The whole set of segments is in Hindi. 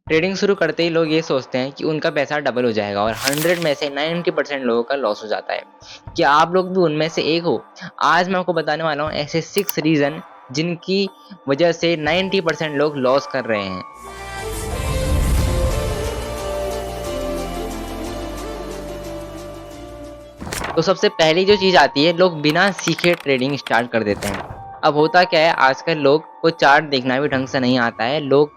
ट्रेडिंग शुरू करते ही लोग ये सोचते हैं कि उनका पैसा डबल हो जाएगा और 100 में से 90% लोगों का लॉस हो जाता है। क्या आप लोग भी उनमें से एक हो? आज मैं आपको बताने वाला हूँ ऐसे 6 रीज़न जिनकी वजह से 90% लोग लॉस कर रहे हैं। तो सबसे पहली जो चीज़ आती है, लोग बिना सीखे ट्रेडिंग स्टार्ट कर देते हैं। अब होता क्या है, आजकल लोग को चार्ट देखना भी ढंग से नहीं आता है। लोग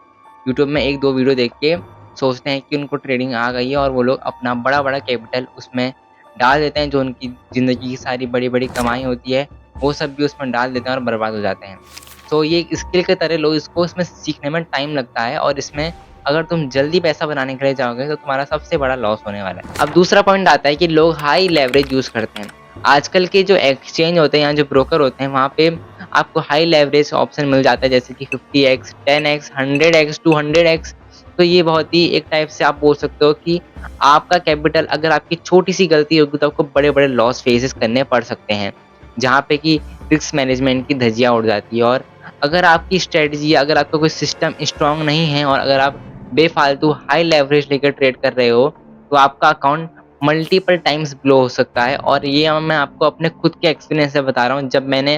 यूट्यूब में 1-2 वीडियो देख के सोचते हैं कि उनको ट्रेडिंग आ गई है और वो लोग अपना बड़ा-बड़ा कैपिटल उसमें डाल देते हैं, जो उनकी ज़िंदगी की सारी बड़ी-बड़ी कमाई होती है, वो सब भी उसमें डाल देते हैं और बर्बाद हो जाते हैं। तो ये एक स्किल की तरह लोग इसको इसमें सीखने में टाइम लगता है और इसमें अगर तुम जल्दी पैसा बनाने के लिए जाओगे तो तुम्हारा सबसे बड़ा लॉस होने वाला है। अब दूसरा पॉइंट आता है कि लोग हाई लेवरेज यूज़ करते हैं। आजकल के जो एक्सचेंज होते हैं या जो ब्रोकर होते हैं, वहाँ पे आपको हाई लेवरेज ऑप्शन मिल जाता है, जैसे कि 50x, 10x, 100x, 200x। तो ये बहुत ही एक टाइप से आप बोल सकते हो कि आपका कैपिटल, अगर आपकी छोटी-सी गलती होगी तो आपको बड़े-बड़े लॉस फेसेस करने पड़ सकते हैं। जहाँ पे कि रिस्क मैनेजमेंट की धज्जियाँ उड़ जाती है और अगर आपकी स्ट्रैटेजी, अगर आपका कोई सिस्टम स्ट्रॉन्ग नहीं है और अगर आप बेफालतू हाई लेवरेज लेकर ट्रेड कर रहे हो, तो आपका अकाउंट मल्टीपल टाइम्स ब्लो हो सकता है। और ये मैं आपको अपने खुद के एक्सपीरियंस से बता रहा हूँ। जब मैंने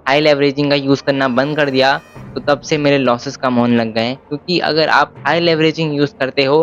हाई लेवरेजिंग का यूज़ करना बंद कर दिया, तो तब से मेरे लॉसेस कम होने लग गए हैं। क्योंकि अगर आप हाई लेवरेजिंग यूज़ करते हो,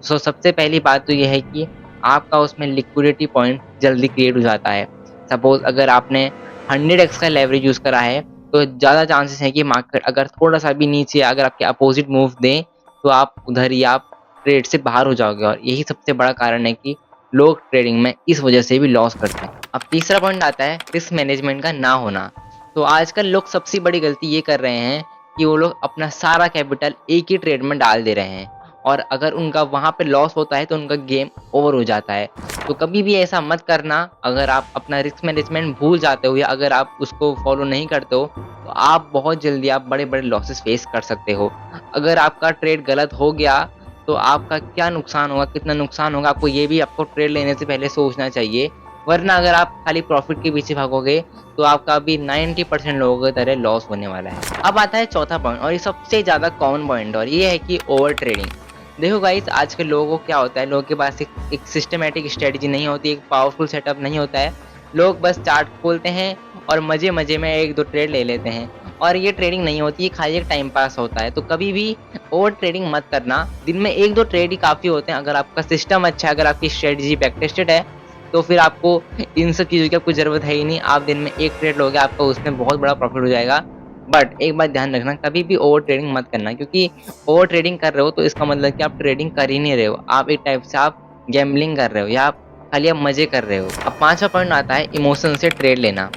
तो सबसे पहली बात तो ये है कि आपका उसमें लिक्विडिटी पॉइंट जल्दी क्रिएट हो जाता है। सपोज़ अगर आपने 100x का लेवरेज यूज़ करा है, तो ज़्यादा चांसेस हैं कि मार्केट अगर थोड़ा-सा भी नीचे अगर आपके अपोज़िट मूव दें, तो आप उधर ही आप ट्रेड से बाहर हो जाओगे। और यही सबसे बड़ा कारण है कि लोग ट्रेडिंग में इस वजह से भी लॉस करते हैं। अब तीसरा पॉइंट आता है रिस्क मैनेजमेंट का ना होना। तो आजकल लोग सबसे बड़ी गलती ये कर रहे हैं कि वो लोग अपना सारा कैपिटल एक ही ट्रेड में डाल दे रहे हैं और अगर उनका वहाँ पे लॉस होता है तो उनका गेम ओवर हो जाता है। तो कभी भी ऐसा मत करना। अगर आप अपना रिस्क मैनेजमेंट भूल जाते हो या अगर आप उसको फॉलो नहीं करते हो, तो आप बहुत जल्दी आप बड़े-बड़े लॉसेस फेस कर सकते हो। अगर आपका ट्रेड गलत हो गया, तो आपका क्या नुकसान होगा, कितना नुकसान होगा, आपको ये भी आपको ट्रेड लेने से पहले सोचना चाहिए। वरना अगर आप खाली प्रॉफ़िट के पीछे भागोगे, तो आपका अभी 90% लोगों की तरह लॉस होने वाला है। अब आता है चौथा पॉइंट और ये सबसे ज़्यादा कॉमन पॉइंट और ये है कि ओवर ट्रेडिंग। देखो गाइस, आज के लोगों को क्या होता है, लोगों के पास एक सिस्टमैटिक स्ट्रेटजी नहीं होती, एक पावरफुल सेटअप नहीं होता है। लोग बस चार्ट खोलते हैं और मज़े-मज़े में 1-2 ट्रेड ले लेते हैं और ये ट्रेडिंग नहीं होती, ये खाली एक टाइम पास होता है। तो कभी भी ओवर ट्रेडिंग मत करना। दिन में 1-2 ट्रेड ही काफ़ी होते हैं। अगर आपका सिस्टम अच्छा है, अगर आपकी स्ट्रेटजी बैक टेस्टेड है, तो फिर आपको इन सब चीज़ों की आपको ज़रूरत है ही नहीं। आप दिन में 1 ट्रेड लोगे, आपका उसमें बहुत बड़ा प्रॉफ़िट हो जाएगा। बट एक बात ध्यान रखना, कभी भी ओवर ट्रेडिंग मत करना, क्योंकि ओवर ट्रेडिंग कर रहे हो तो इसका मतलब कि आप ट्रेडिंग कर ही नहीं रहे हो। आप एक टाइप से आप गैम्बलिंग कर रहे हो या आप खाली आप मज़े कर रहे हो। अब 5वां पॉइंट आता है इमोशन से ट्रेड लेना।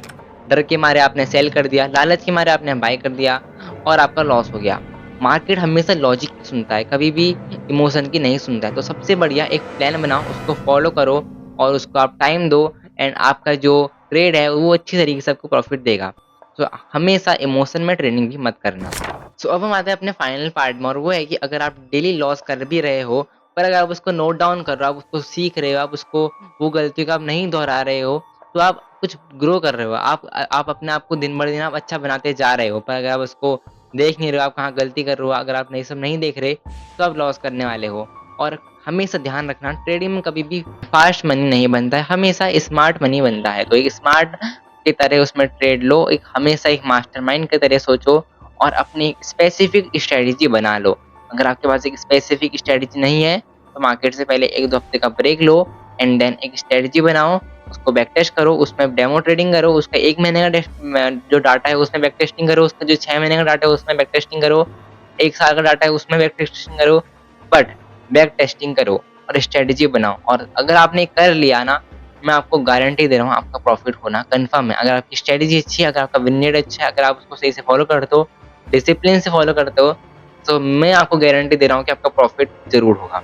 डर के मारे आपने सेल कर दिया, लालच के मारे आपने बाय कर दिया और आपका लॉस हो गया। मार्केट हमेशा लॉजिक की सुनता है, कभी भी इमोशन की नहीं सुनता है। तो सबसे बढ़िया एक प्लान बनाओ, उसको फॉलो करो और उसको आप टाइम दो एंड आपका जो ट्रेड है वो अच्छी तरीके से आपको प्रॉफ़िट देगा। तो हमेशा इमोशन में ट्रेडिंग भी मत करना। सो अब हम आते हैं अपने फाइनल पार्ट में और वो है कि अगर आप डेली लॉस कर भी रहे हो, पर अगर आप उसको नोट डाउन कर रहे हो, आप उसको सीख रहे हो, आप उसको वो गलतियों को आप नहीं दोहरा रहे हो, तो आप कुछ ग्रो कर रहे हो। आप अपने आप को दिन ब दिन आप अच्छा बनाते जा रहे हो। पर अगर आप उसको देख नहीं रहे हो, आप कहाँ गलती कर रहे हो, अगर आप ये सब नहीं देख रहे, तो आप लॉस करने वाले हो। और हमेशा ध्यान रखना, ट्रेडिंग में कभी भी फास्ट मनी नहीं बनता है, हमेशा स्मार्ट मनी बनता है। तो एक स्मार्ट की तरह उसमें ट्रेड लो, एक हमेशा एक मास्टरमाइंड की तरह सोचो और अपनी स्पेसिफिक स्ट्रेटजी बना लो। अगर आपके पास एक स्पेसिफिक स्ट्रेटजी नहीं है, तो मार्केट से पहले 1-2 हफ्ते का ब्रेक लो एंड देन एक स्ट्रेटजी बनाओ, उसको बैक टेस्ट करो, उसमें डेमो ट्रेडिंग करो, उसका 1 महीने का जो डाटा है उसमें बैक टेस्टिंग करो, उसका जो 6 महीने का डाटा है उसमें बैक टेस्टिंग करो, 1 साल का डाटा है उसमें बैक टेस्टिंग करो, बट बैक टेस्टिंग करो और स्ट्रेटजी बनाओ। और अगर आपने कर लिया ना, मैं आपको गारंटी दे रहा हूँ आपका प्रॉफिट होना कन्फर्म है। अगर आपकी स्ट्रेटजी अच्छी है, अगर आपका विन रेट अच्छा है, अगर आप उसको सही से फॉलो करते हो, डिसिप्लिन से फॉलो करते हो, तो मैं आपको गारंटी दे रहा हूँ कि आपका प्रॉफिट ज़रूर होगा।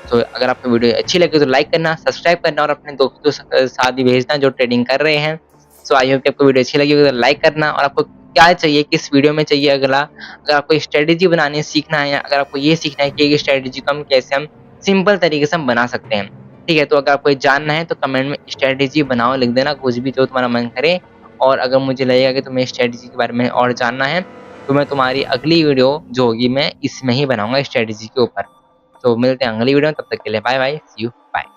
तो अगर आपको वीडियो अच्छी लगी तो लाइक करना, सब्सक्राइब करना और अपने दोस्तों साथ भी भेजना जो ट्रेडिंग कर रहे हैं। सो आई होप कि आपको वीडियो अच्छी लगी होगी तो लाइक करना। और आपको क्या चाहिए, किस वीडियो में चाहिए अगला, अगर आपको स्ट्रेटजी बनानी सीखना है या अगर आपको ये सीखना है कि एक स्ट्रेटजी को हम कैसे हम सिंपल तरीके से हम बना सकते हैं, ठीक है? तो अगर आपको ये जानना है तो कमेंट में स्ट्रेटजी बनाओ, लिख देना कुछ भी जो तुम्हारा मन करे। और अगर मुझे लगेगा कि तुम्हें स्ट्रेटजी के बारे में और जानना है, तो मैं तुम्हारी अगली वीडियो जो होगी मैं इसमें ही बनाऊँगा स्ट्रेटजी के ऊपर। तो मिलते हैं अगली वीडियो में, तब तक के लिए bye bye, see you, bye.